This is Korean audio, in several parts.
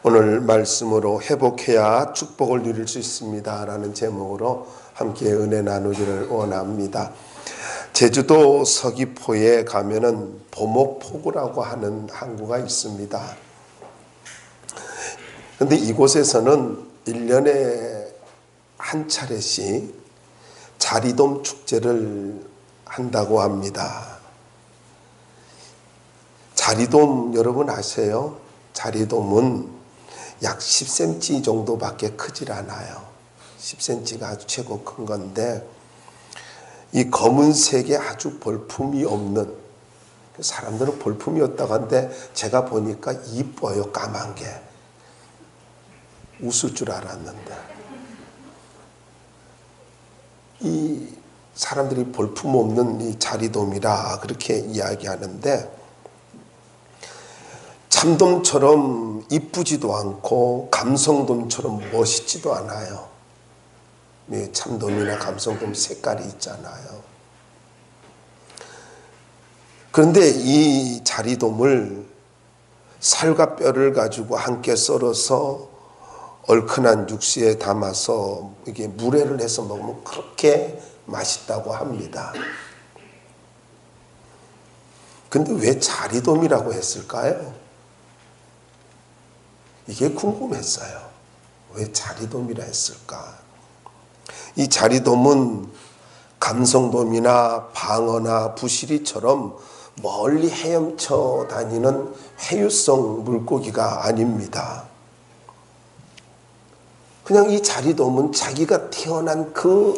오늘 말씀으로 회복해야 축복을 누릴 수 있습니다 라는 제목으로 함께 은혜 나누기를 원합니다. 제주도 서귀포에 가면은 보목포구라고 하는 항구가 있습니다. 그런데 이곳에서는 1년에 한 차례씩 자리돔 축제를 한다고 합니다. 자리돔 여러분 아세요? 자리돔은 약 10cm 정도밖에 크질 않아요. 10cm가 아주 최고 큰 건데 이 검은색에 아주 볼품이 없는, 사람들은 볼품이 없다고 하는데 제가 보니까 이뻐요. 까만 게. 웃을 줄 알았는데 이 사람들이 볼품 없는 이 자리돔이라 그렇게 이야기하는데 참돔처럼 이쁘지도 않고 감성돔처럼 멋있지도 않아요. 참돔이나 감성돔 색깔이 있잖아요. 그런데 이 자리돔을 살과 뼈를 가지고 함께 썰어서 얼큰한 육수에 담아서 이게 물회를 해서 먹으면 그렇게 맛있다고 합니다. 근데 왜 자리돔이라고 했을까요? 이게 궁금했어요. 왜 자리돔이라 했을까? 이 자리돔은 감성돔이나 방어나 부시리처럼 멀리 헤엄쳐 다니는 회유성 물고기가 아닙니다. 그냥 이 자리돔은 자기가 태어난 그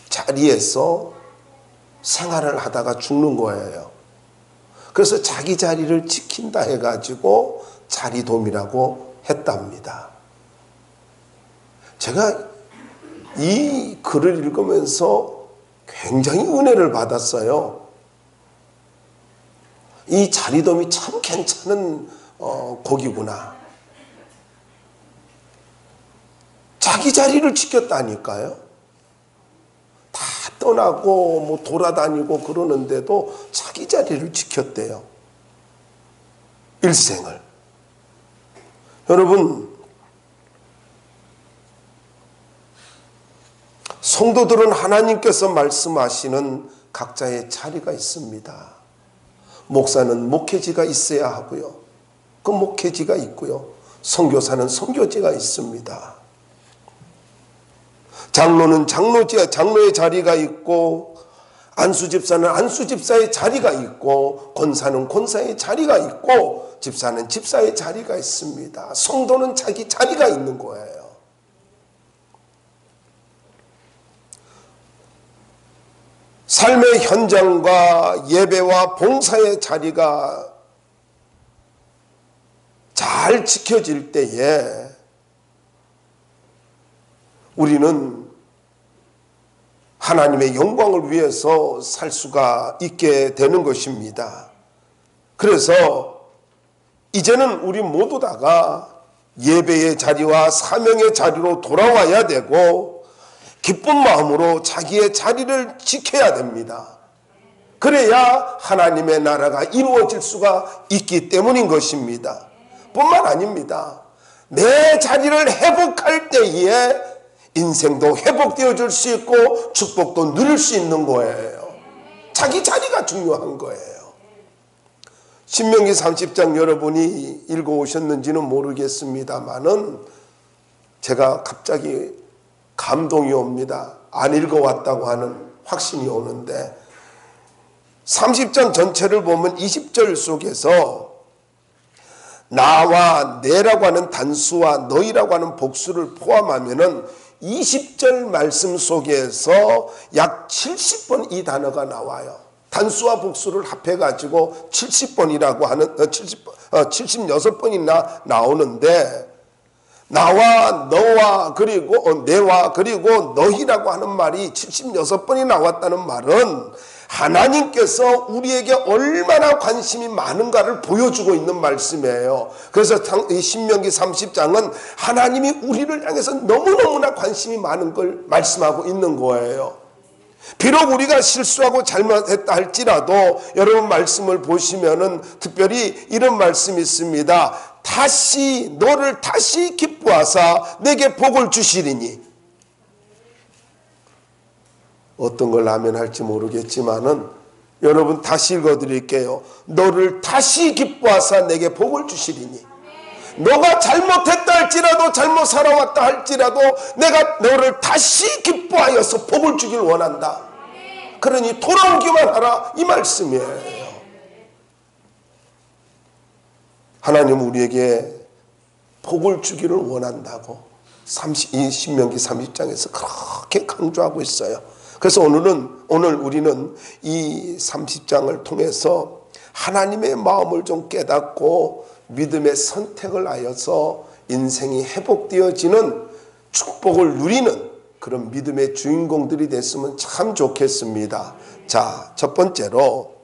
자리에서 생활을 하다가 죽는 거예요. 그래서 자기 자리를 지킨다 해가지고 자리돔이라고 했답니다. 제가 이 글을 읽으면서 굉장히 은혜를 받았어요. 이 자리돔이 참 괜찮은 고기구나. 자기 자리를 지켰다니까요. 다 떠나고 뭐 돌아다니고 그러는데도 자기 자리를 지켰대요. 일생을. 여러분, 성도들은 하나님께서 말씀하시는 각자의 자리가 있습니다. 목사는 목회지가 있어야 하고요. 그 목회지가 있고요. 선교사는 선교지가 있습니다. 장로는 장로의 자리가 있고, 안수집사는 안수집사의 자리가 있고, 권사는 권사의 자리가 있고, 집사는 집사의 자리가 있습니다. 성도는 자기 자리가 있는 거예요. 삶의 현장과 예배와 봉사의 자리가 잘 지켜질 때에 우리는 하나님의 영광을 위해서 살 수가 있게 되는 것입니다. 그래서 이제는 우리 모두 다가 예배의 자리와 사명의 자리로 돌아와야 되고 기쁜 마음으로 자기의 자리를 지켜야 됩니다. 그래야 하나님의 나라가 이루어질 수가 있기 때문인 것입니다. 뿐만 아닙니다. 내 자리를 회복할 때에 인생도 회복되어질 수 있고 축복도 누릴 수 있는 거예요. 자기 자리가 중요한 거예요. 신명기 30장 여러분이 읽어오셨는지는 모르겠습니다만은 제가 갑자기 감동이 옵니다. 안 읽어왔다고 하는 확신이 오는데 30장 전체를 보면 20절 속에서 나와 내라고 하는 단수와 너희라고 하는 복수를 포함하면은 20절 말씀 속에서 약 70번 이 단어가 나와요. 단수와 복수를 합해가지고 70번이라고 하는 76번이나 나오는데 나와 너와 그리고 내와 그리고 너희라고 하는 말이 76번이 나왔다는 말은 하나님께서 우리에게 얼마나 관심이 많은가를 보여주고 있는 말씀이에요. 그래서 이 신명기 30장은 하나님이 우리를 향해서 너무너무나 관심이 많은 걸 말씀하고 있는 거예요. 비록 우리가 실수하고 잘못했다 할지라도 여러분 말씀을 보시면은 특별히 이런 말씀이 있습니다. 너를 다시 기뻐하사 내게 복을 주시리니. 어떤 걸 하면 할지 모르겠지만은 여러분 다시 읽어드릴게요. 너를 다시 기뻐하사 내게 복을 주시리니. 너가 잘못했다 할지라도 잘못 살아왔다 할지라도 내가 너를 다시 기뻐하여서 복을 주길 원한다. 그러니 돌아오기만 하라 이 말씀이에요. 하나님은 우리에게 복을 주기를 원한다고 이 신명기 30장에서 그렇게 강조하고 있어요. 그래서 오늘 우리는 이 30장을 통해서 하나님의 마음을 좀 깨닫고 믿음의 선택을 하여서 인생이 회복되어지는 축복을 누리는 그런 믿음의 주인공들이 됐으면 참 좋겠습니다. 자, 첫 번째로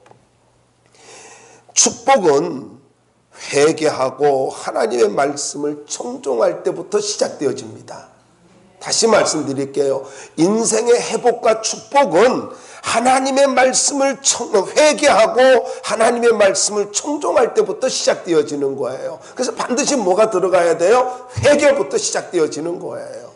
축복은 회개하고 하나님의 말씀을 청종할 때부터 시작되어집니다. 다시 말씀드릴게요. 인생의 회복과 축복은 하나님의 말씀을 회개하고 하나님의 말씀을 청종할 때부터 시작되어지는 거예요. 그래서 반드시 뭐가 들어가야 돼요? 회개부터 시작되어지는 거예요.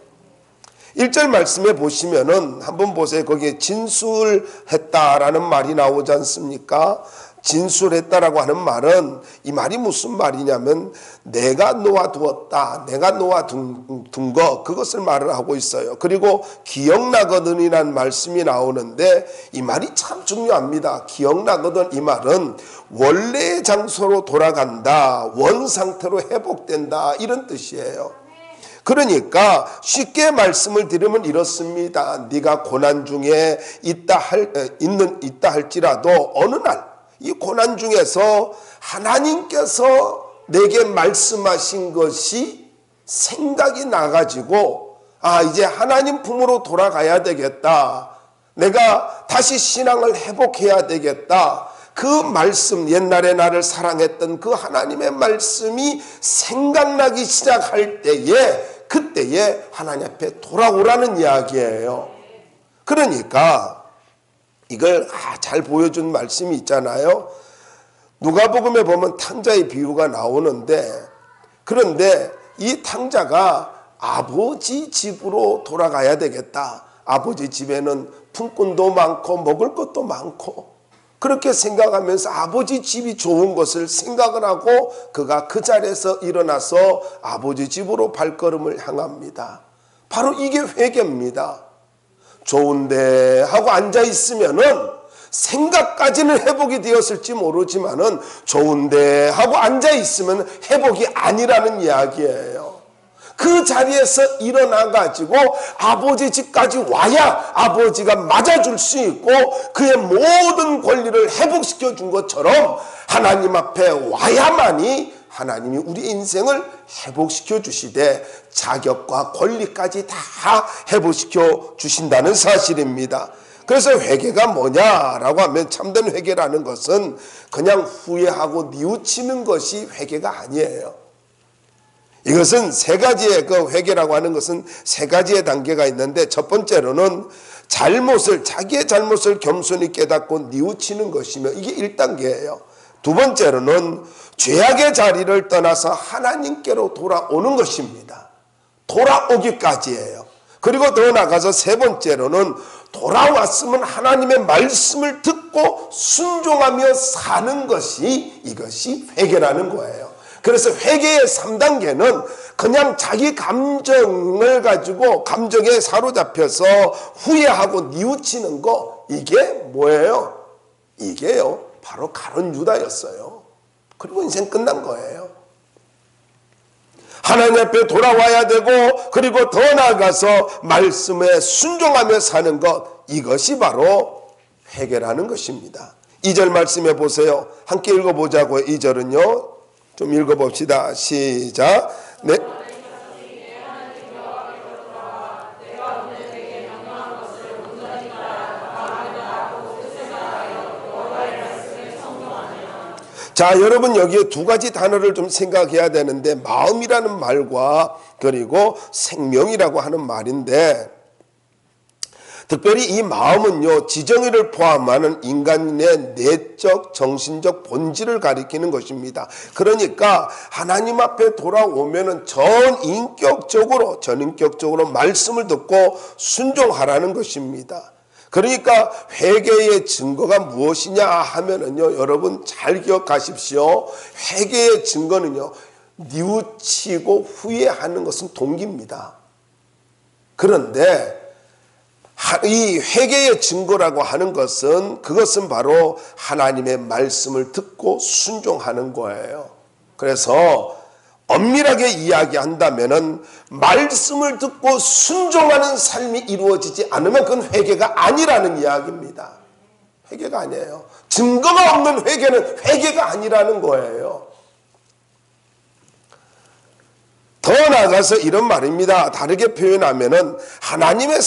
1절 말씀에 보시면은 한번 보세요. 거기에 진술했다라는 말이 나오지 않습니까? 진술했다라고 하는 말은 이 말이 무슨 말이냐면 내가 놓아두었다, 내가 놓아둔 거 그것을 말을 하고 있어요. 그리고 기억나거든이라는 말씀이 나오는데 이 말이 참 중요합니다. 기억나거든 이 말은 원래의 장소로 돌아간다, 원상태로 회복된다 이런 뜻이에요. 그러니까 쉽게 말씀을 드리면 이렇습니다. 네가 고난 중에 있다 할지라도 어느 날 이 고난 중에서 하나님께서 내게 말씀하신 것이 생각이 나가지고 이제 하나님 품으로 돌아가야 되겠다. 내가 다시 신앙을 회복해야 되겠다. 그 말씀, 옛날에 나를 사랑했던 그 하나님의 말씀이 생각나기 시작할 때에 그때에 하나님 앞에 돌아오라는 이야기예요. 그러니까 이걸 잘 보여준 말씀이 있잖아요. 누가복음에 보면 탕자의 비유가 나오는데 그런데 이 탕자가 아버지 집으로 돌아가야 되겠다. 아버지 집에는 품꾼도 많고 먹을 것도 많고 그렇게 생각하면서 아버지 집이 좋은 것을 생각을 하고 그가 그 자리에서 일어나서 아버지 집으로 발걸음을 향합니다. 바로 이게 회개입니다. 좋은데 하고 앉아있으면은 생각까지는 회복이 되었을지 모르지만은 좋은데 하고 앉아있으면 회복이 아니라는 이야기예요. 그 자리에서 일어나가지고 아버지 집까지 와야 아버지가 맞아줄 수 있고 그의 모든 권리를 회복시켜 준 것처럼 하나님 앞에 와야만이 하나님이 우리 인생을 회복시켜 주시되 자격과 권리까지 다 회복시켜 주신다는 사실입니다. 그래서 회개가 뭐냐라고 하면 참된 회개라는 것은 그냥 후회하고 뉘우치는 것이 회개가 아니에요. 이것은 세 가지의 그 회개라고 하는 것은 세 가지의 단계가 있는데 첫 번째로는 자기의 잘못을 겸손히 깨닫고 뉘우치는 것이며 이게 1단계예요. 두 번째로는 죄악의 자리를 떠나서 하나님께로 돌아오는 것입니다. 돌아오기까지예요. 그리고 더 나아가서 세 번째로는 돌아왔으면 하나님의 말씀을 듣고 순종하며 사는 것이 이것이 회개라는 거예요. 그래서 회개의 3단계는 그냥 자기 감정을 가지고 감정에 사로잡혀서 후회하고 뉘우치는 거 이게 뭐예요? 이게요 바로 가룟 유다였어요. 그리고 인생 끝난 거예요. 하나님 앞에 돌아와야 되고 그리고 더 나아가서 말씀에 순종하며 사는 것 이것이 바로 회개라는 것입니다. 2절 말씀해 보세요. 함께 읽어보자고요. 2절은요. 좀 읽어봅시다. 시작. 네. 자, 여러분 여기에 두 가지 단어를 좀 생각해야 되는데 마음이라는 말과 그리고 생명이라고 하는 말인데 특별히 이 마음은요, 지정의를 포함하는 인간의 내적 정신적 본질을 가리키는 것입니다. 그러니까 하나님 앞에 돌아오면은 전인격적으로 말씀을 듣고 순종하라는 것입니다. 그러니까 회개의 증거가 무엇이냐 하면은요, 여러분 잘 기억하십시오. 회개의 증거는요, 뉘우치고 후회하는 것은 동기입니다. 그런데 이 회개의 증거라고 하는 것은, 그것은 바로 하나님의 말씀을 듣고 순종하는 거예요. 그래서 엄밀하게 이야기한다면은 말씀을 듣고 순종하는 삶이 이루어지지 않으면 그건 회개가 아니라는 이야기입니다. 회개가 아니에요. 증거가 없는 회개는 회개가 아니라는 거예요. 더 나아가서 이런 말입니다. 다르게 표현하면은 하나님을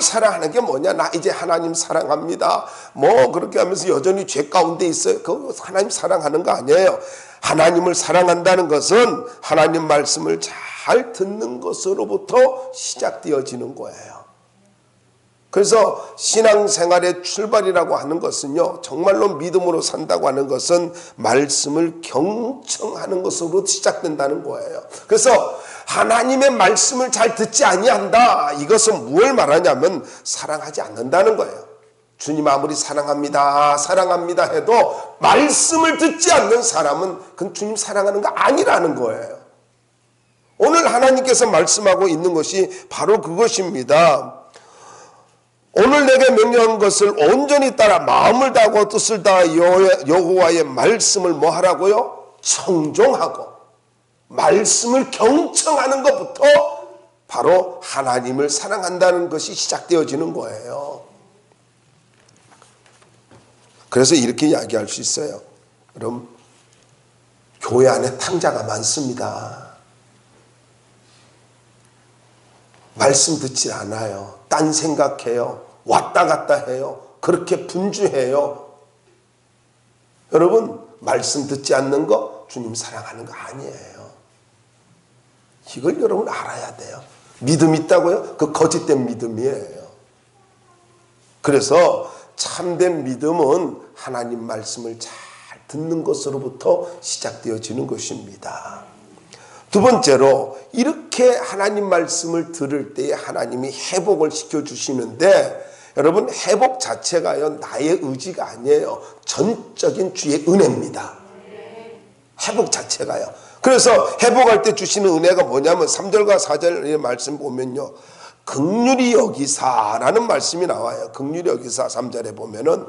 사랑하는 게 뭐냐? 나 이제 하나님 사랑합니다. 뭐 그렇게 하면서 여전히 죄 가운데 있어요. 그거 하나님 사랑하는 거 아니에요. 하나님을 사랑한다는 것은 하나님 말씀을 잘 듣는 것으로부터 시작되어지는 거예요. 그래서 신앙생활의 출발이라고 하는 것은요, 정말로 믿음으로 산다고 하는 것은 말씀을 경청하는 것으로 시작된다는 거예요. 그래서 하나님의 말씀을 잘 듣지 아니한다, 이것은 무엇을 말하냐면 사랑하지 않는다는 거예요. 주님 아무리 사랑합니다 해도 말씀을 듣지 않는 사람은 그건 주님 사랑하는 거 아니라는 거예요. 오늘 하나님께서 말씀하고 있는 것이 바로 그것입니다. 오늘 내게 명령한 것을 온전히 따라 마음을 다하고 뜻을 다하 여호와의 말씀을 뭐 하라고요? 청종하고 말씀을 경청하는 것부터 바로 하나님을 사랑한다는 것이 시작되어지는 거예요. 그래서 이렇게 이야기할 수 있어요. 그럼 교회 안에 탕자가 많습니다. 말씀 듣지 않아요. 딴 생각해요. 왔다 갔다 해요. 그렇게 분주해요. 여러분, 말씀 듣지 않는 거 주님 사랑하는 거 아니에요. 이걸 여러분 알아야 돼요. 믿음 있다고요? 그 거짓된 믿음이에요. 그래서 참된 믿음은 하나님 말씀을 잘 듣는 것으로부터 시작되어지는 것입니다. 두 번째로, 이렇게 하나님 말씀을 들을 때에 하나님이 회복을 시켜주시는데, 여러분 회복 자체가요 나의 의지가 아니에요. 전적인 주의 은혜입니다. 회복 자체가요. 그래서 회복할 때 주시는 은혜가 뭐냐면 3절과 4절의 말씀 보면요, 긍휼히 여기사라는 말씀이 나와요. 긍휼히 여기사 3절에 보면은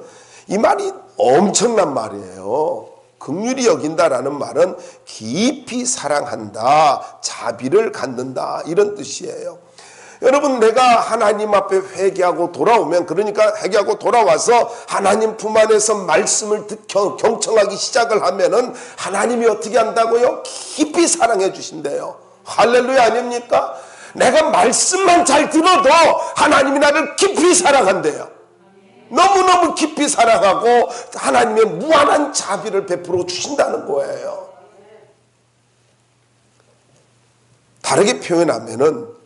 이 말이 엄청난 말이에요. 긍휼히 여긴다라는 말은 깊이 사랑한다, 자비를 갖는다, 이런 뜻이에요. 여러분, 내가 하나님 앞에 회개하고 돌아오면, 그러니까 회개하고 돌아와서 하나님 품 안에서 말씀을 경청하기 시작을 하면은 하나님이 어떻게 한다고요? 깊이 사랑해 주신대요. 할렐루야 아닙니까? 내가 말씀만 잘 들어도 하나님이 나를 깊이 사랑한대요. 너무너무 깊이 사랑하고 하나님의 무한한 자비를 베풀어 주신다는 거예요. 다르게 표현하면은,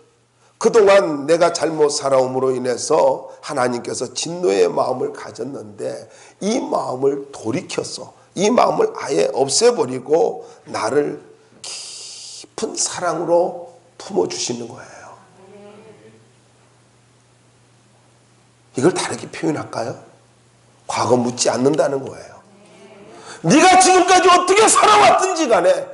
그동안 내가 잘못 살아옴으로 인해서 하나님께서 진노의 마음을 가졌는데 이 마음을 돌이켜서 이 마음을 아예 없애버리고 나를 깊은 사랑으로 품어주시는 거예요. 이걸 다르게 표현할까요? 과거 묻지 않는다는 거예요. 네가 지금까지 어떻게 살아왔든지 간에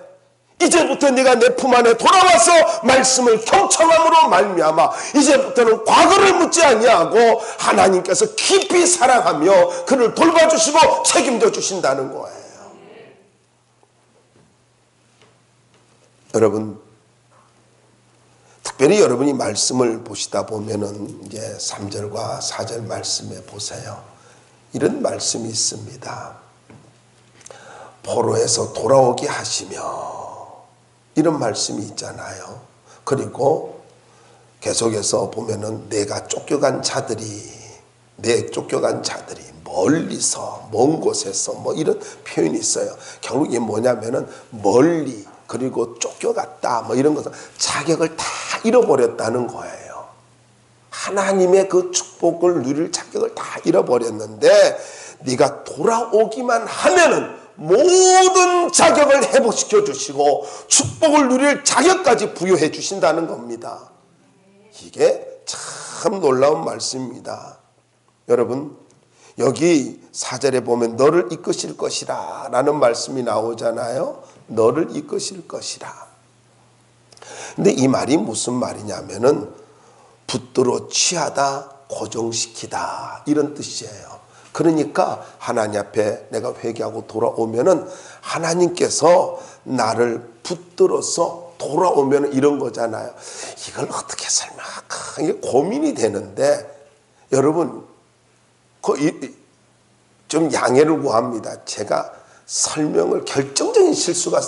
이제부터 네가 내 품 안에 돌아와서 말씀을 경청함으로 말미암아 이제부터는 과거를 묻지 아니하고 하나님께서 깊이 사랑하며 그를 돌봐주시고 책임져 주신다는 거예요. 여러분, 특별히 여러분이 말씀을 보시다 보면은 이제 3절과 4절 말씀에 보세요. 이런 말씀이 있습니다. 포로에서 돌아오게 하시며, 이런 말씀이 있잖아요. 그리고 계속해서 보면은 내가 쫓겨간 자들이 멀리서 먼 곳에서 뭐 이런 표현이 있어요. 결국 이게 뭐냐면은 멀리 그리고 쫓겨갔다 뭐 이런 것은 자격을 다 잃어버렸다는 거예요. 하나님의 그 축복을 누릴 자격을 다 잃어버렸는데 네가 돌아오기만 하면은 모든 자격을 회복시켜 주시고 축복을 누릴 자격까지 부여해 주신다는 겁니다. 이게 참 놀라운 말씀입니다. 여러분, 여기 4절에 보면 너를 이끄실 것이라 라는 말씀이 나오잖아요. 너를 이끄실 것이라. 근데 이 말이 무슨 말이냐면은 붙들어 취하다, 고정시키다 이런 뜻이에요. 그러니까 하나님 앞에 내가 회개하고 돌아오면은 하나님께서 나를 붙들어서 돌아오면 이런 거잖아요. 이걸 어떻게 설명할까? 이게 고민이 되는데 여러분 좀 양해를 구합니다. 제가 결정적인 실수가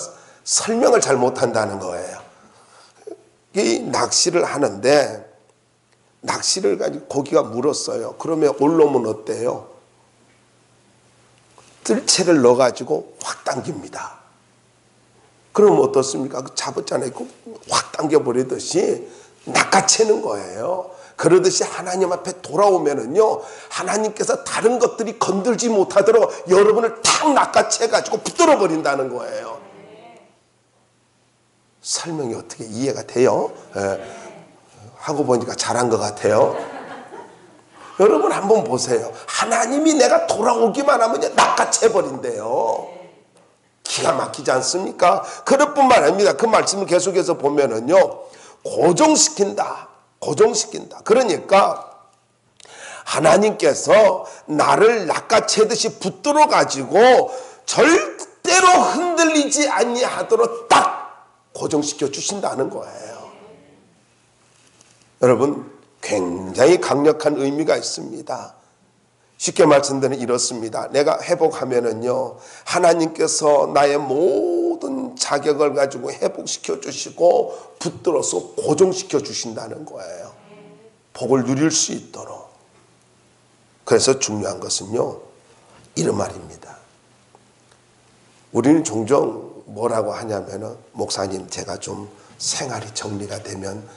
설명을 잘 못한다는 거예요. 이 낚시를 하는데 낚시를 가지고 고기가 물었어요. 그러면 올라오면 어때요? 뜰채를 넣어가지고 확 당깁니다. 그럼 어떻습니까? 잡았잖아요. 확 당겨버리듯이 낚아채는 거예요. 그러듯이 하나님 앞에 돌아오면은요, 하나님께서 다른 것들이 건들지 못하도록 여러분을 탁 낚아채가지고 붙들어 버린다는 거예요. 설명이 어떻게 이해가 돼요? 하고 보니까 잘한 것 같아요. 여러분 한번 보세요. 하나님이 내가 돌아오기만 하면 낚아채 버린대요. 기가 막히지 않습니까? 그럴 뿐만 아닙니다. 그 말씀을 계속해서 보면은요, 고정시킨다. 그러니까 하나님께서 나를 낚아채듯이 붙들어 가지고 절대로 흔들리지 아니하도록 딱 고정시켜 주신다는 거예요. 여러분, 굉장히 강력한 의미가 있습니다. 쉽게 말씀드리면 이렇습니다. 내가 회복하면은요, 하나님께서 나의 모든 자격을 가지고 회복시켜 주시고 붙들어서 고정시켜 주신다는 거예요. 복을 누릴 수 있도록. 그래서 중요한 것은요, 이런 말입니다. 우리는 종종 뭐라고 하냐면은, 목사님 제가 좀 생활이 정리가 되면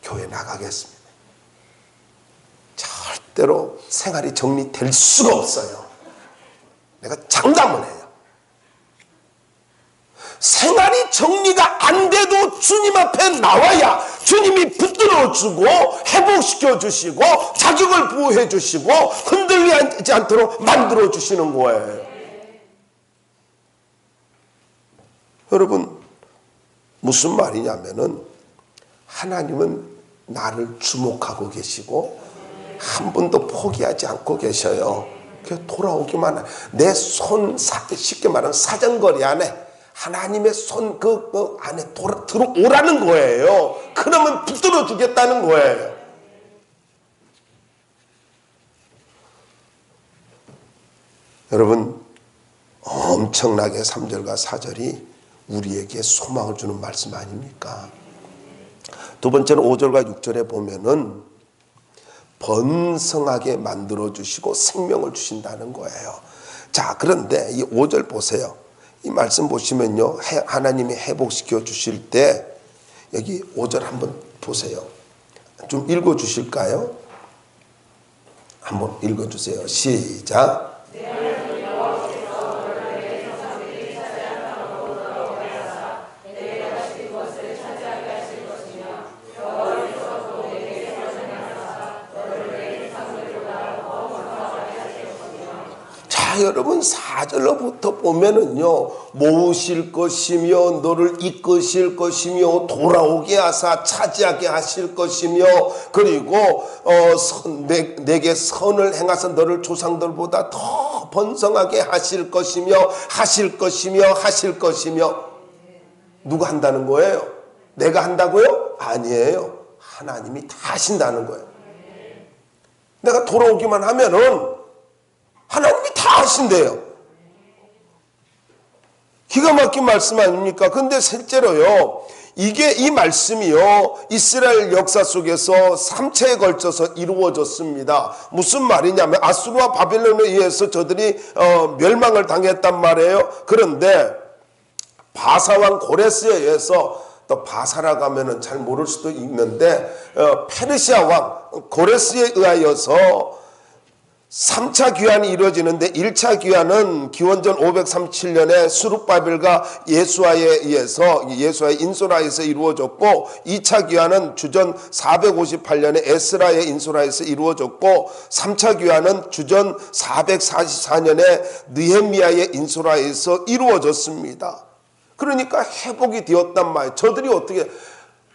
교회 나가겠습니다. 절대로 생활이 정리될 수가 없어요. 내가 장담을 해요. 생활이 정리가 안 돼도 주님 앞에 나와야 주님이 붙들어주고 회복시켜 주시고 자격을 부여해 주시고 흔들리지 않도록 만들어 주시는 거예요. 여러분, 무슨 말이냐면은 하나님은 나를 주목하고 계시고 한 번도 포기하지 않고 계셔요. 그냥 돌아오기만 내 손, 쉽게 말하면 사정거리 안에 하나님의 손 그 안에 들어오라는 거예요. 그러면 붙들어 주겠다는 거예요. 여러분, 엄청나게 3절과 4절이 우리에게 소망을 주는 말씀 아닙니까? 두 번째는 5절과 6절에 보면은 번성하게 만들어 주시고 생명을 주신다는 거예요. 자, 그런데 이 5절 보세요. 이 말씀 보시면요, 하나님이 회복시켜 주실 때 여기 5절 한번 보세요. 좀 읽어 주실까요? 한번 읽어 주세요. 시작. 여러분 4절로부터 보면은요, 모으실 것이며 너를 이끄실 것이며 돌아오게 하사 차지하게 하실 것이며 그리고 내게 선을 행하사 너를 조상들보다 더 번성하게 하실 것이며 누가 한다는 거예요? 내가 한다고요? 아니에요. 하나님이 다 하신다는 거예요. 내가 돌아오기만 하면은 하나님이 다 하신대요. 기가 막힌 말씀 아닙니까? 근데 실제로요, 이 말씀이요, 이스라엘 역사 속에서 3차에 걸쳐서 이루어졌습니다. 무슨 말이냐면 아수르와 바벨론에 의해서 저들이 멸망을 당했단 말이에요. 그런데 바사왕 고레스에 의해서, 또 바사라고 하면은 잘 모를 수도 있는데 페르시아 왕 고레스에 의하여서 3차 귀환이 이루어지는데 1차 귀환은 기원전 537년에 수룹바벨과 예수아에 의해서 예수아의 인소라에서 이루어졌고 2차 귀환은 주전 458년에 에스라의 인소라에서 이루어졌고 3차 귀환은 주전 444년에 느헤미야의 인소라에서 이루어졌습니다. 그러니까 회복이 되었단 말이에요. 저들이 어떻게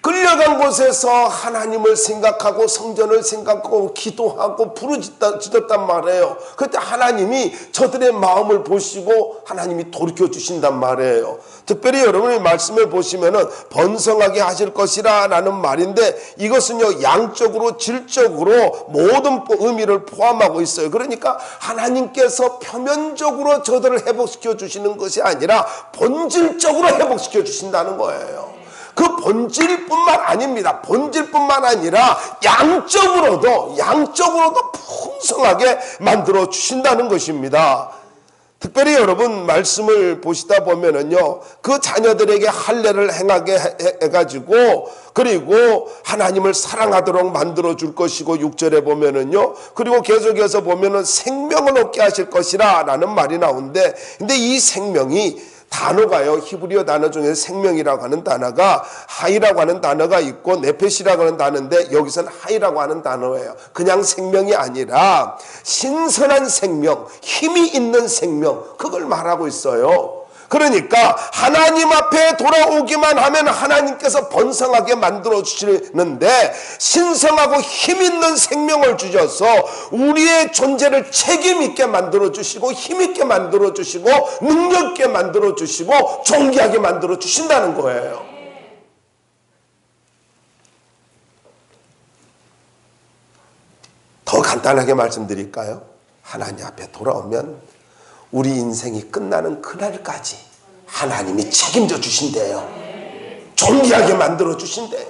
끌려간 곳에서 하나님을 생각하고 성전을 생각하고 기도하고 부르짖었단 말이에요. 그때 하나님이 저들의 마음을 보시고 하나님이 돌이켜 주신단 말이에요. 특별히 여러분의 말씀을 보시면은 번성하게 하실 것이라 라는 말인데 이것은요 양적으로 질적으로 모든 의미를 포함하고 있어요. 그러니까 하나님께서 표면적으로 저들을 회복시켜 주시는 것이 아니라 본질적으로 회복시켜 주신다는 거예요. 그 본질뿐만 아닙니다. 본질뿐만 아니라 양적으로도 풍성하게 만들어 주신다는 것입니다. 특별히 여러분 말씀을 보시다 보면은요 그 자녀들에게 할례를 행하게 해가지고 그리고 하나님을 사랑하도록 만들어 줄 것이고 6절에 보면은요 그리고 계속해서 보면은 생명을 얻게 하실 것이라 라는 말이 나오는데 근데 이 생명이 단어가요 히브리어 단어 중에 생명이라고 하는 단어가 하이라고 하는 단어가 있고 네페시라고 하는 단어인데 여기서는 하이라고 하는 단어예요. 그냥 생명이 아니라 신선한 생명, 힘이 있는 생명, 그걸 말하고 있어요. 그러니까 하나님 앞에 돌아오기만 하면 하나님께서 번성하게 만들어 주시는데 신성하고 힘 있는 생명을 주셔서 우리의 존재를 책임 있게 만들어 주시고 힘 있게 만들어 주시고 능력 있게 만들어 주시고 존귀하게 만들어 주신다는 거예요. 더 간단하게 말씀드릴까요? 하나님 앞에 돌아오면 우리 인생이 끝나는 그날까지 하나님이 책임져 주신대요. 존귀하게 만들어 주신대요.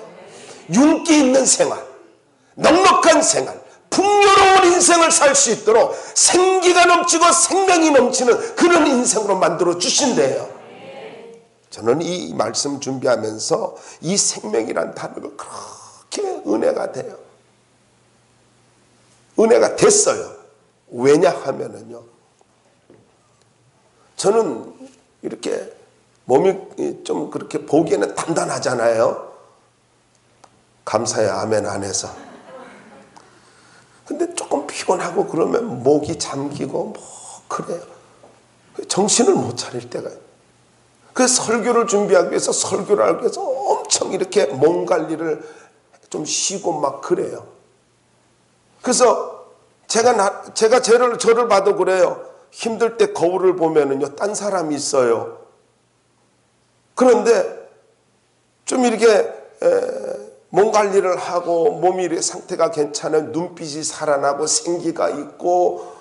윤기 있는 생활, 넉넉한 생활, 풍요로운 인생을 살 수 있도록 생기가 넘치고 생명이 넘치는 그런 인생으로 만들어 주신대요. 저는 이 말씀 준비하면서 이 생명이란 단어가 그렇게 은혜가 돼요. 은혜가 됐어요. 왜냐하면은요 저는 이렇게 몸이 좀 그렇게 보기에는 단단하잖아요. 감사해요. 아멘 안 해서. 근데 조금 피곤하고 그러면 목이 잠기고 뭐 그래요. 정신을 못 차릴 때가. 그래서 설교를 준비하기 위해서 설교를 하기 위해서 엄청 이렇게 몸 관리를 좀 쉬고 막 그래요. 그래서 제가 저를 봐도 그래요. 힘들 때 거울을 보면은요, 딴 사람이 있어요. 그런데 좀 이렇게 몸 관리를 하고 몸이 상태가 괜찮은 눈빛이 살아나고 생기가 있고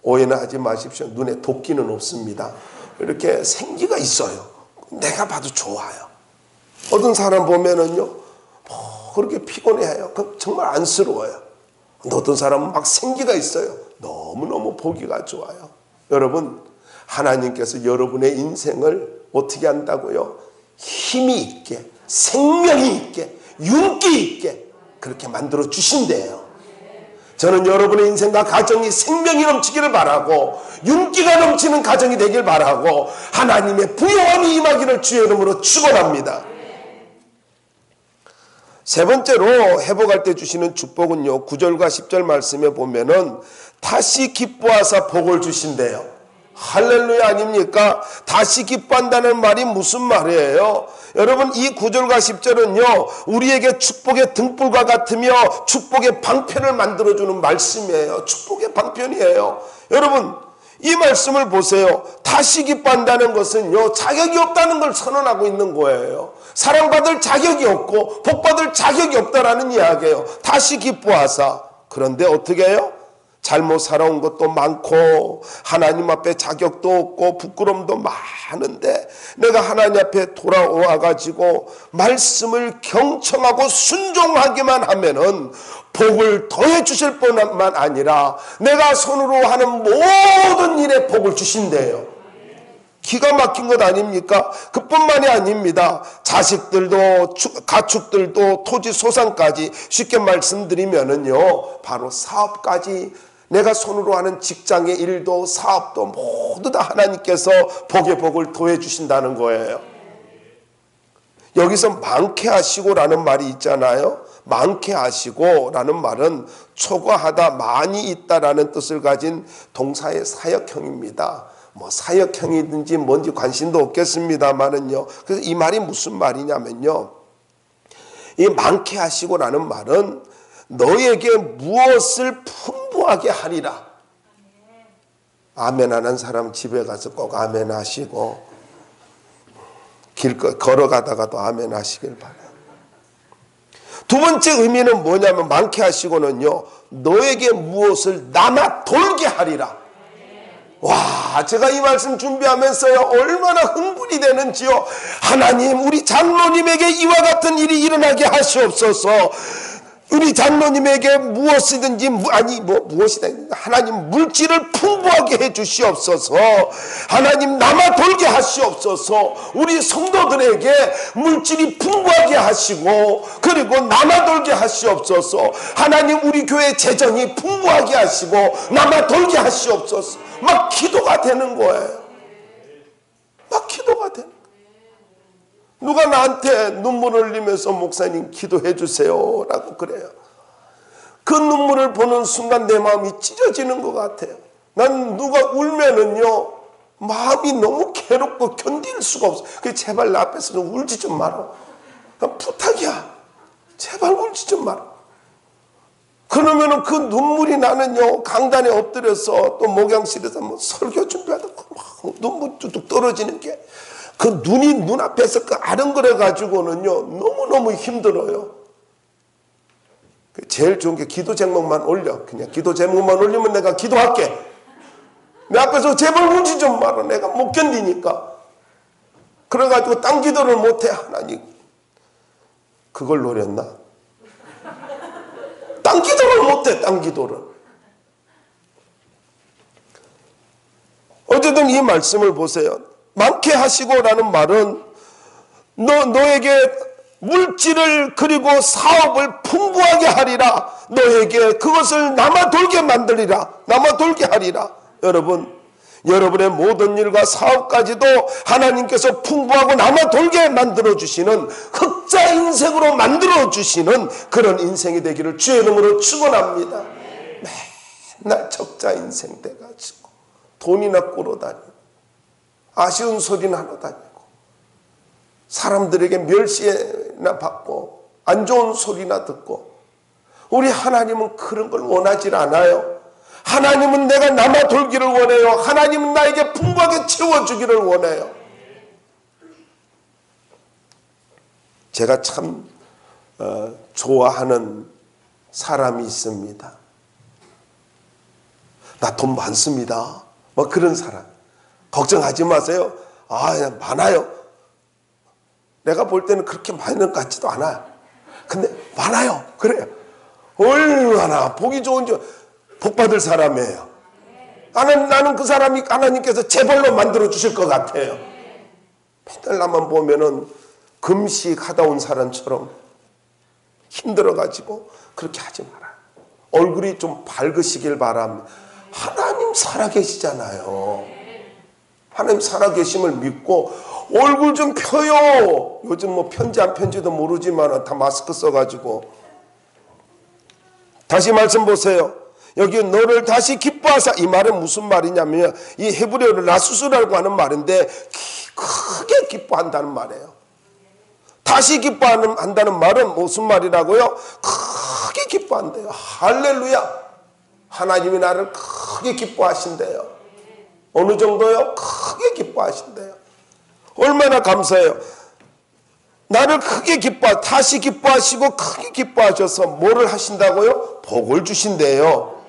오해는 하지 마십시오. 눈에 도끼는 없습니다. 이렇게 생기가 있어요. 내가 봐도 좋아요. 어떤 사람 보면은요, 그렇게 피곤해요. 정말 안쓰러워요. 근데 어떤 사람은 막 생기가 있어요. 너무너무 보기가 좋아요. 여러분, 하나님께서 여러분의 인생을 어떻게 한다고요? 힘이 있게, 생명이 있게, 윤기 있게 그렇게 만들어 주신대요. 저는 여러분의 인생과 가정이 생명이 넘치기를 바라고 윤기가 넘치는 가정이 되길 바라고 하나님의 부요함이 임하기를 주의 이름으로 축원합니다. 세 번째로 회복할 때 주시는 축복은요, 9절과 10절 말씀에 보면은 다시 기뻐하사 복을 주신대요. 할렐루야 아닙니까? 다시 기뻐한다는 말이 무슨 말이에요? 여러분, 이 9절과 10절은요 우리에게 축복의 등불과 같으며 축복의 방편을 만들어주는 말씀이에요. 축복의 방편이에요. 여러분, 이 말씀을 보세요. 다시 기뻐한다는 것은요 자격이 없다는 걸 선언하고 있는 거예요. 사랑받을 자격이 없고 복받을 자격이 없다라는 이야기예요. 다시 기뻐하사. 그런데 어떻게 해요? 잘못 살아온 것도 많고 하나님 앞에 자격도 없고 부끄러움도 많은데 내가 하나님 앞에 돌아와 가지고 말씀을 경청하고 순종하기만 하면은 복을 더해 주실 뿐만 아니라 내가 손으로 하는 모든 일에 복을 주신대요. 기가 막힌 것 아닙니까? 그뿐만이 아닙니다. 자식들도 가축들도 토지 소산까지 쉽게 말씀드리면은요, 바로 사업까지, 내가 손으로 하는 직장의 일도 사업도 모두 다 하나님께서 복의 복을 더해 주신다는 거예요. 여기서 많게 하시고라는 말이 있잖아요. 많게 하시고라는 말은 초과하다, 많이 있다라는 뜻을 가진 동사의 사역형입니다. 뭐 사역형이든지 뭔지 관심도 없겠습니다만은요. 그래서 이 말이 무슨 말이냐면요, 이 많게 하시고라는 말은 너에게 무엇을 풍부하게 하리라. 아멘 하는 사람 집에 가서 꼭 아멘 하시고, 걸어가다가도 아멘 하시길 바라요. 두 번째 의미는 뭐냐면, 많게 하시고는요, 너에게 무엇을 남아 돌게 하리라. 와, 제가 이 말씀 준비하면서요, 얼마나 흥분이 되는지요. 하나님, 우리 장로님에게 이와 같은 일이 일어나게 하시옵소서. 우리 장로님에게 무엇이든지, 무엇이든 하나님 물질을 풍부하게 해 주시옵소서. 하나님 남아 돌게 하시옵소서. 우리 성도들에게 물질이 풍부하게 하시고, 그리고 남아 돌게 하시옵소서. 하나님 우리 교회 재정이 풍부하게 하시고 남아 돌게 하시옵소서. 막 기도가 되는 거예요. 막 기도가 되는 거예요. 누가 나한테 눈물을 흘리면서 목사님 기도해 주세요 라고 그래요. 그 눈물을 보는 순간 내 마음이 찢어지는 것 같아요. 난 누가 울면은요, 마음이 너무 괴롭고 견딜 수가 없어. 제발 나 앞에서 좀 울지 좀 마라. 부탁이야. 제발 울지 좀 마라. 그러면은 그 눈물이 나는요, 강단에 엎드려서 또 목양실에서 뭐 설교 준비하다 막 눈물 뚝뚝 떨어지는 게, 그 눈이 눈앞에서 그 아른거려 가지고는요, 너무너무 힘들어요. 제일 좋은 게 기도 제목만 올려. 그냥 기도 제목만 올리면 내가 기도할게. 내 앞에서 제발 울지 좀 마라. 내가 못 견디니까. 그래가지고 딴 기도를 못해. 하나님, 그걸 노렸나? 딴 기도를 못해. 딴 기도를. 어쨌든 이 말씀을 보세요. 많게 하시고라는 말은 너에게 물질을 그리고 사업을 풍부하게 하리라. 너에게 그것을 남아 돌게 만들리라. 남아 돌게 하리라. 여러분, 여러분의 모든 일과 사업까지도 하나님께서 풍부하고 남아 돌게 만들어주시는, 흑자 인생으로 만들어주시는 그런 인생이 되기를 주의 이름으로 축원합니다. 맨날 적자 인생 돼가지고 돈이나 꾸러다니고 아쉬운 소리나 하러 다니고 사람들에게 멸시나 받고 안 좋은 소리나 듣고, 우리 하나님은 그런 걸 원하지 않아요. 하나님은 내가 남아 돌기를 원해요. 하나님은 나에게 풍부하게 채워주기를 원해요. 제가 참 좋아하는 사람이 있습니다. 나 돈 많습니다. 뭐 그런 사람. 걱정하지 마세요. 많아요. 내가 볼 때는 그렇게 많은 것 같지도 않아요. 근데 많아요. 그래요. 얼마나 보기 좋은 복 받을 사람이에요. 나는 그 사람이 하나님께서 재벌로 만들어 주실 것 같아요. 맨날 나만 보면은 금식 하다 온 사람처럼 힘들어가지고 그렇게 하지 말아요. 얼굴이 좀 밝으시길 바랍니다. 하나님 살아계시잖아요. 하나님 살아계심을 믿고 얼굴 좀 펴요. 요즘 뭐 편지 안 편지도 모르지만 다 마스크 써가지고. 다시 말씀 보세요. 여기 너를 다시 기뻐하사, 이 말은 무슨 말이냐면 이 헤브리어를 라수스라고 하는 말인데 크게 기뻐한다는 말이에요. 다시 기뻐한다는 말은 무슨 말이라고요? 크게 기뻐한대요. 할렐루야. 하나님이 나를 크게 기뻐하신대요. 어느 정도요? 크게 기뻐하신대요. 얼마나 감사해요. 나를 크게 다시 기뻐하시고 크게 기뻐하셔서 뭐를 하신다고요? 복을 주신대요.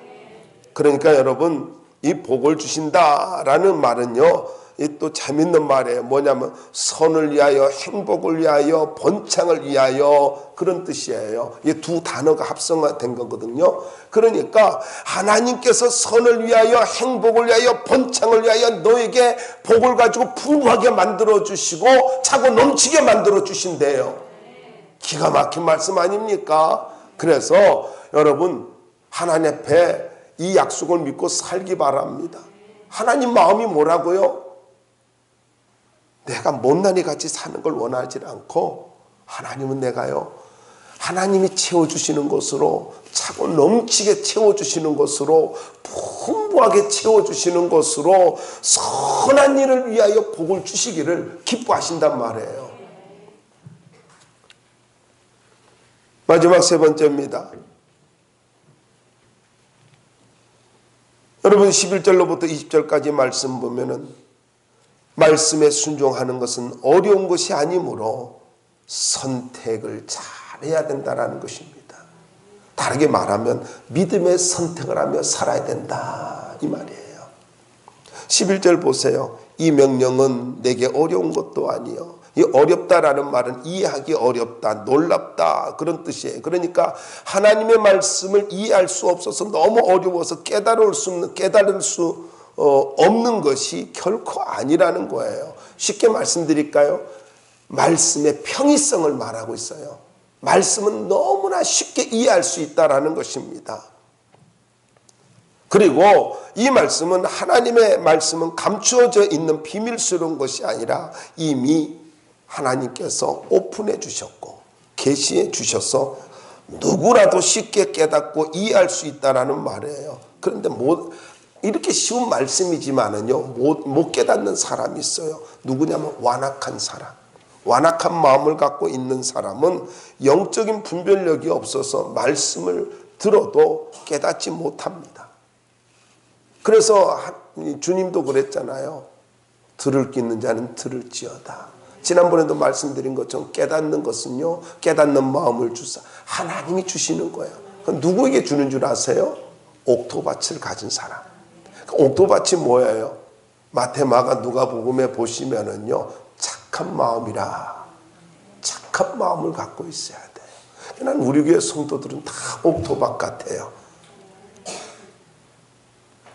그러니까 여러분, 이 복을 주신다라는 말은요, 이 또 재밌는 말이에요. 뭐냐면 선을 위하여, 행복을 위하여, 번창을 위하여, 그런 뜻이에요. 이 두 단어가 합성된 거거든요. 그러니까 하나님께서 선을 위하여, 행복을 위하여, 번창을 위하여 너에게 복을 가지고 풍부하게 만들어 주시고 차고 넘치게 만들어 주신대요. 기가 막힌 말씀 아닙니까? 그래서 여러분, 하나님 앞에 이 약속을 믿고 살기 바랍니다. 하나님 마음이 뭐라고요? 내가 못난이 같이 사는 걸 원하지 않고, 하나님은 내가요, 하나님이 채워주시는 것으로, 차고 넘치게 채워주시는 것으로, 풍부하게 채워주시는 것으로 선한 일을 위하여 복을 주시기를 기뻐하신단 말이에요. 마지막 세 번째입니다. 여러분, 11절로부터 20절까지 말씀 보면은 말씀에 순종하는 것은 어려운 것이 아니므로 선택을 잘해야 된다는 것입니다. 다르게 말하면 믿음의 선택을 하며 살아야 된다, 이 말이에요. 11절 보세요. 이 명령은 내게 어려운 것도 아니요. 이 어렵다라는 말은 이해하기 어렵다, 놀랍다, 그런 뜻이에요. 그러니까 하나님의 말씀을 이해할 수 없어서 너무 어려워서 깨달을 수 없는 것이 결코 아니라는 거예요. 쉽게 말씀드릴까요? 말씀의 평이성을 말하고 있어요. 말씀은 너무나 쉽게 이해할 수 있다라는 것입니다. 그리고 이 말씀은, 하나님의 말씀은 감추어져 있는 비밀스러운 것이 아니라 이미 하나님께서 오픈해 주셨고 계시해 주셔서 누구라도 쉽게 깨닫고 이해할 수 있다라는 말이에요. 그런데 이렇게 쉬운 말씀이지만은요, 못 깨닫는 사람이 있어요. 누구냐면 완악한 사람. 완악한 마음을 갖고 있는 사람은 영적인 분별력이 없어서 말씀을 들어도 깨닫지 못합니다. 그래서 주님도 그랬잖아요. 들을 게 있는 자는 들을지어다. 지난번에도 말씀드린 것처럼 깨닫는 것은요, 깨닫는 마음을 주사 하나님이 주시는 거예요. 누구에게 주는 줄 아세요? 옥토밭을 가진 사람. 옥토밭이 뭐예요? 마태마가 누가복음에 보시면은요, 착한 마음이라, 착한 마음을 갖고 있어야 돼요. 난 우리 교회 성도들은 다 옥토밭 같아요.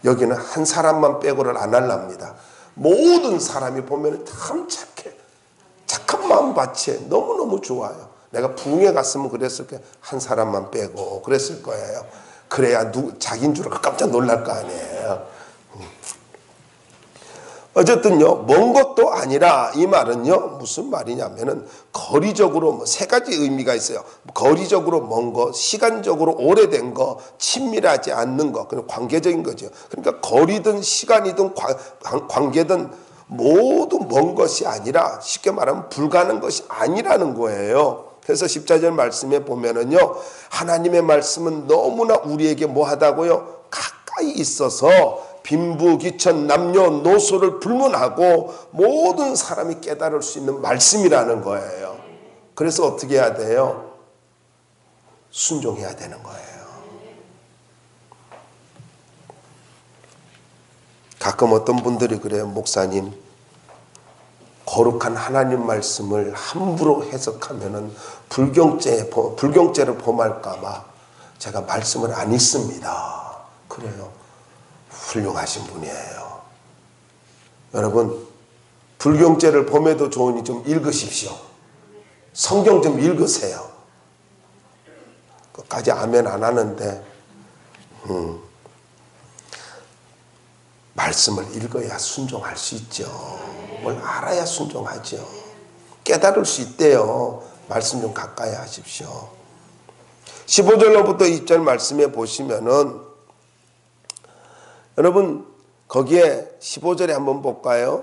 여기는 한 사람만 빼고를 안 할랍니다. 모든 사람이 보면 참 착해. 착한 마음 밭이 너무너무 좋아요. 내가 부흥회 갔으면 그랬을 거예요. 한 사람만 빼고 그랬을 거예요. 그래야 자기인 줄 알고 깜짝 놀랄 거 아니에요. 어쨌든요, 먼 것도 아니라, 이 말은요, 무슨 말이냐면은 거리적으로 세 가지 의미가 있어요. 거리적으로 먼 거, 시간적으로 오래된 거, 친밀하지 않는 거, 그냥 관계적인 거죠. 그러니까 거리든 시간이든 관계든 모두 먼 것이 아니라, 쉽게 말하면 불가능한 것이 아니라는 거예요. 그래서 14절 말씀에 보면은요, 하나님의 말씀은 너무나 우리에게 뭐하다고요? 가까이 있어서 빈부귀천 남녀노소를 불문하고 모든 사람이 깨달을 수 있는 말씀이라는 거예요. 그래서 어떻게 해야 돼요? 순종해야 되는 거예요. 가끔 어떤 분들이 그래요. 목사님, 거룩한 하나님 말씀을 함부로 해석하면은 불경죄를 범할까 봐 제가 말씀을 안 읽습니다. 그래요. 훌륭하신 분이에요. 여러분, 불경죄를 범해도 좋으니 좀 읽으십시오. 성경 좀 읽으세요. 끝까지 아멘 안 하는데 말씀을 읽어야 순종할 수 있죠. 뭘 알아야 순종하죠. 깨달을 수 있대요. 말씀 좀 가까이 하십시오. 15절로부터 2절 말씀에 보시면은, 여러분, 거기에 15절에 한번 볼까요?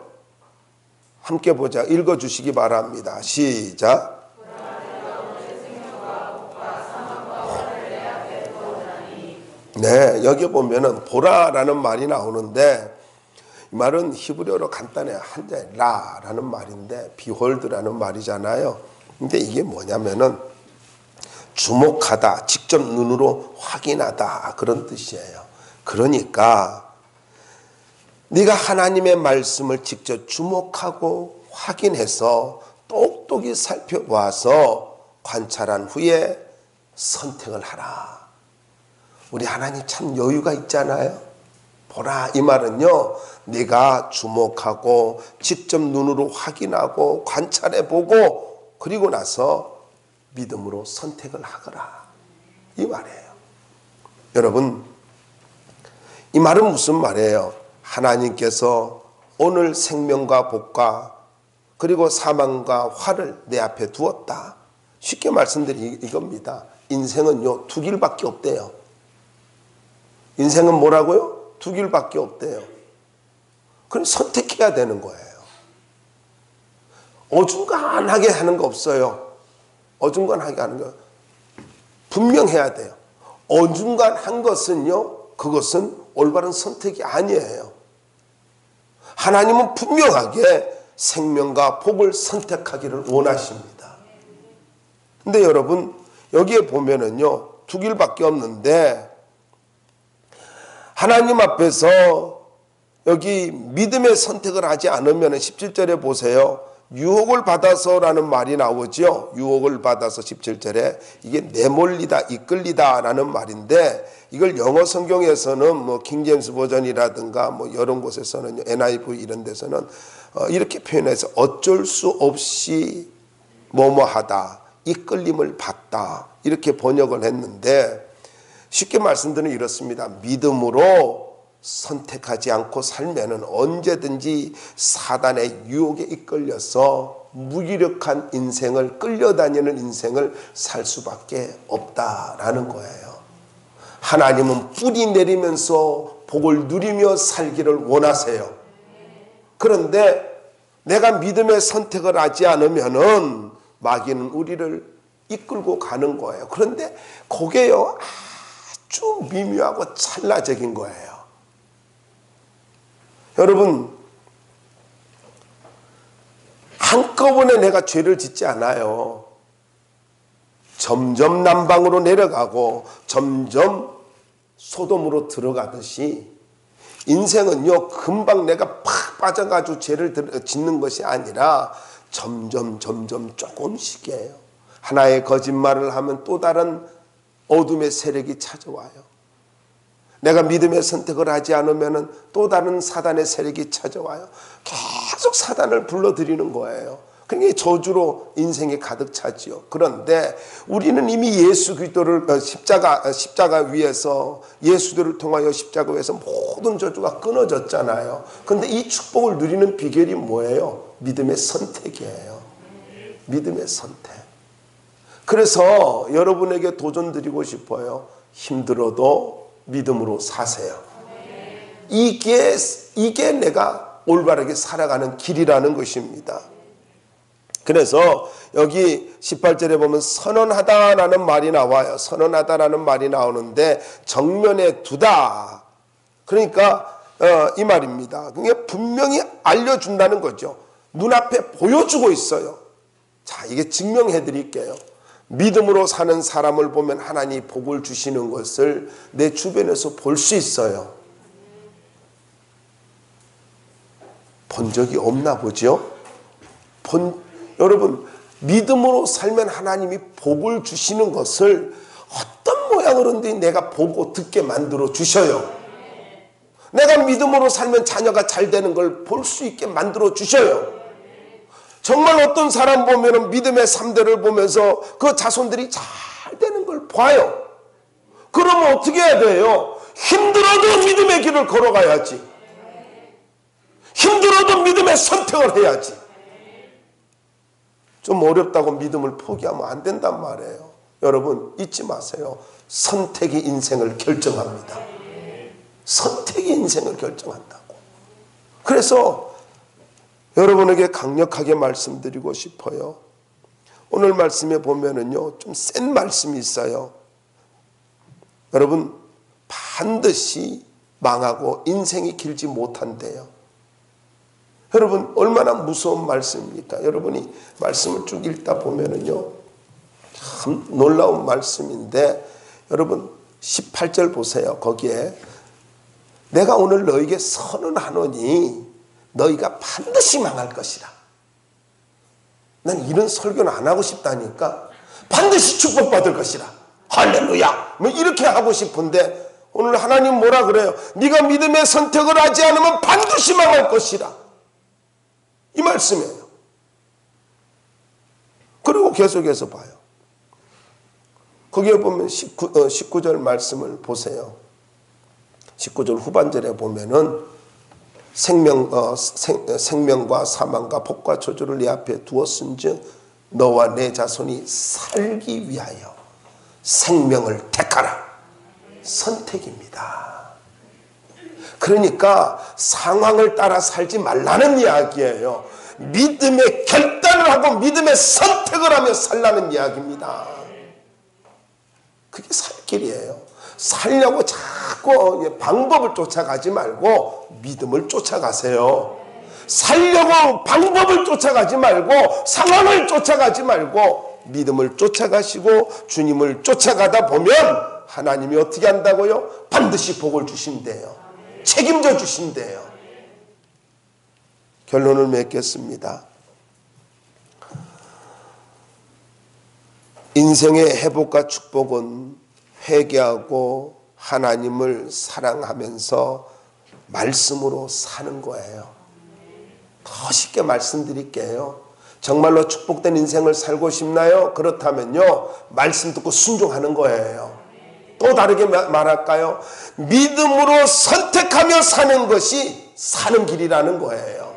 함께 보자. 읽어주시기 바랍니다. 시작. 네, 여기 보면은 보라라는 말이 나오는데, 이 말은 히브리어로 간단해요. 한자에 라라는 말인데 behold라는 말이잖아요. 근데 이게 뭐냐면은 주목하다, 직접 눈으로 확인하다, 그런 뜻이에요. 그러니까 네가 하나님의 말씀을 직접 주목하고 확인해서 똑똑히 살펴보아서 관찰한 후에 선택을 하라. 우리 하나님 참 여유가 있잖아요. 보라, 이 말은요, 네가 주목하고 직접 눈으로 확인하고 관찰해보고 그리고 나서 믿음으로 선택을 하거라, 이 말이에요. 여러분, 이 말은 무슨 말이에요? 하나님께서 오늘 생명과 복과 그리고 사망과 화를 내 앞에 두었다. 쉽게 말씀드리 이겁니다. 인생은요, 두 길밖에 없대요. 인생은 뭐라고요? 두 길밖에 없대요. 그럼 선택해야 되는 거예요. 어중간하게 하는 거 없어요. 어중간하게 하는 거 분명해야 돼요. 어중간한 것은요, 그것은 올바른 선택이 아니에요. 하나님은 분명하게 생명과 복을 선택하기를 원하십니다. 근데 여러분, 여기에 보면은요, 두 길밖에 없는데, 하나님 앞에서 여기 믿음의 선택을 하지 않으면 17절에 보세요. 유혹을 받아서라는 말이 나오죠. 유혹을 받아서 17절에 이게 내몰리다, 이끌리다 라는 말인데, 이걸 영어 성경에서는 뭐 킹제임스 버전이라든가 뭐 여러 곳에서는 NIV 이런 데서는 이렇게 표현해서 어쩔 수 없이 뭐뭐하다, 이끌림을 받다, 이렇게 번역을 했는데, 쉽게 말씀드리면 이렇습니다. 믿음으로 선택하지 않고 살면은 언제든지 사단의 유혹에 이끌려서 무기력한 인생을, 끌려다니는 인생을 살 수밖에 없다라는 거예요. 하나님은 뿌리 내리면서 복을 누리며 살기를 원하세요. 그런데 내가 믿음의 선택을 하지 않으면은 마귀는 우리를 이끌고 가는 거예요. 그런데 그게요, 아주 미묘하고 찰나적인 거예요. 여러분, 한꺼번에 내가 죄를 짓지 않아요. 점점 남방으로 내려가고 점점 소돔으로 들어가듯이 인생은요, 금방 내가 팍 빠져가지고 죄를 짓는 것이 아니라 점점 조금씩이에요. 하나의 거짓말을 하면 또 다른 어둠의 세력이 찾아와요. 내가 믿음의 선택을 하지 않으면 또 다른 사단의 세력이 찾아와요. 계속 사단을 불러들이는 거예요. 그러니까 저주로 인생이 가득 차지요. 그런데 우리는 이미 예수 그리스도를 십자가 위에서 예수들을 통하여 십자가 위에서 모든 저주가 끊어졌잖아요. 그런데 이 축복을 누리는 비결이 뭐예요? 믿음의 선택이에요. 믿음의 선택. 그래서 여러분에게 도전드리고 싶어요. 힘들어도 믿음으로 사세요. 이게 내가 올바르게 살아가는 길이라는 것입니다. 그래서 여기 18절에 보면 선언하다라는 말이 나와요. 선언하다라는 말이 나오는데 정면에 두다. 그러니까 이 말입니다. 그게 분명히 알려준다는 거죠. 눈앞에 보여주고 있어요. 자, 이게 증명해 드릴게요. 믿음으로 사는 사람을 보면 하나님이 복을 주시는 것을 내 주변에서 볼 수 있어요. 본 적이 없나 보죠? 여러분, 믿음으로 살면 하나님이 복을 주시는 것을 어떤 모양으로든 내가 보고 듣게 만들어 주셔요. 내가 믿음으로 살면 자녀가 잘 되는 걸 볼 수 있게 만들어 주셔요. 정말 어떤 사람 보면 믿음의 3대를 보면서 그 자손들이 잘 되는 걸 봐요. 그러면 어떻게 해야 돼요? 힘들어도 믿음의 길을 걸어가야지. 힘들어도 믿음의 선택을 해야지. 좀 어렵다고 믿음을 포기하면 안 된단 말이에요. 여러분, 잊지 마세요. 선택이 인생을 결정합니다. 선택이 인생을 결정한다고. 그래서 여러분에게 강력하게 말씀드리고 싶어요. 오늘 말씀에 보면은요, 좀 센 말씀이 있어요. 여러분, 반드시 망하고 인생이 길지 못한대요. 여러분, 얼마나 무서운 말씀입니까? 여러분이 말씀을 쭉 읽다 보면은요, 참 놀라운 말씀인데, 여러분 18절 보세요. 거기에 내가 오늘 너에게 선언하노니 너희가 반드시 망할 것이라. 난 이런 설교는 안 하고 싶다니까. 반드시 축복받을 것이라. 할렐루야. 뭐 이렇게 하고 싶은데 오늘 하나님 뭐라 그래요? 네가 믿음의 선택을 하지 않으면 반드시 망할 것이라. 이 말씀이에요. 그리고 계속해서 봐요. 거기에 보면 19절 말씀을 보세요. 19절 후반절에 보면은 생명과 사망과 복과 저주를 네 앞에 두었은즉 너와 내 자손이 살기 위하여 생명을 택하라. 선택입니다. 그러니까 상황을 따라 살지 말라는 이야기예요. 믿음의 결단을 하고 믿음의 선택을 하며 살라는 이야기입니다. 그게 살 길이에요. 살려고 자꾸 방법을 쫓아가지 말고 믿음을 쫓아가세요. 살려고 방법을 쫓아가지 말고 상황을 쫓아가지 말고 믿음을 쫓아가시고 주님을 쫓아가다 보면 하나님이 어떻게 한다고요? 반드시 복을 주신대요. 책임져 주신대요. 결론을 맺겠습니다. 인생의 회복과 축복은 회개하고 하나님을 사랑하면서 말씀으로 사는 거예요. 더 쉽게 말씀드릴게요. 정말로 축복된 인생을 살고 싶나요? 그렇다면요, 말씀 듣고 순종하는 거예요. 또 다르게 말할까요? 믿음으로 선택하며 사는 것이 사는 길이라는 거예요.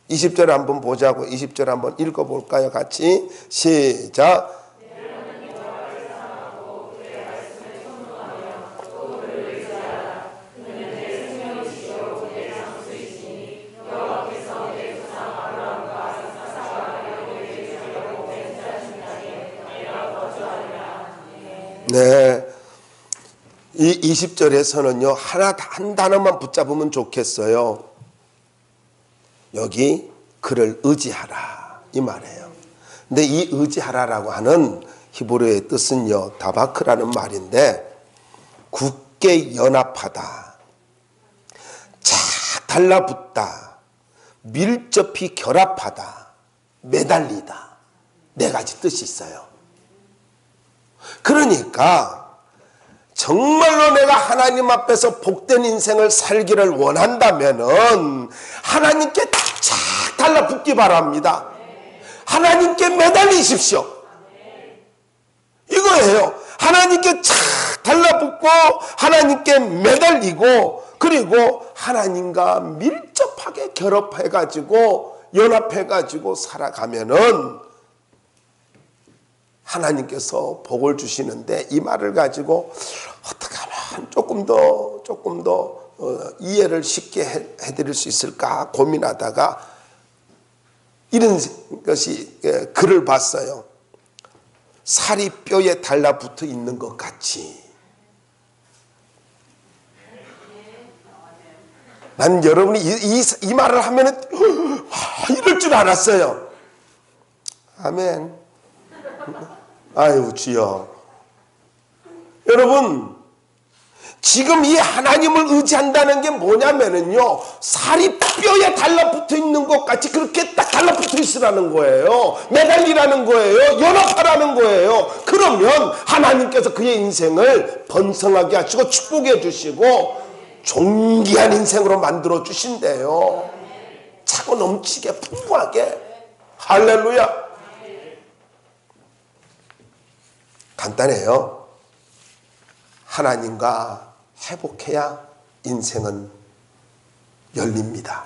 20절 한번 보자고. 20절 한번 읽어볼까요? 같이 시작. 네, 이 20절에서는요 한 단어만 붙잡으면 좋겠어요. 여기 그를 의지하라 이 말이에요. 근데 이 의지하라라고 하는 히브리어의 뜻은요 다바크라는 말인데 굳게 연합하다, 착 달라붙다, 밀접히 결합하다, 매달리다, 네 가지 뜻이 있어요. 그러니까 정말로 내가 하나님 앞에서 복된 인생을 살기를 원한다면은 하나님께 착 달라붙기 바랍니다. 하나님께 매달리십시오. 이거예요. 하나님께 착 달라붙고 하나님께 매달리고 그리고 하나님과 밀접하게 결합해가지고 연합해가지고 살아가면은 하나님께서 복을 주시는데 이 말을 가지고 어떻게 하면 조금 더 이해를 쉽게 해드릴 수 있을까 고민하다가 이런 것이 글을 봤어요. 살이 뼈에 달라붙어 있는 것 같이. 난 여러분이 이 말을 하면은 이럴 줄 알았어요. 아멘. 아유 주여. 여러분 지금 이 하나님을 의지한다는 게 뭐냐면은요 살이 뼈에 달라붙어 있는 것 같이 그렇게 딱 달라붙어 있으라는 거예요. 매달리라는 거예요. 연합하라는 거예요. 그러면 하나님께서 그의 인생을 번성하게 하시고 축복해 주시고 존귀한 인생으로 만들어 주신대요. 차고 넘치게 풍부하게. 할렐루야. 간단해요. 하나님과 회복해야 인생은 열립니다.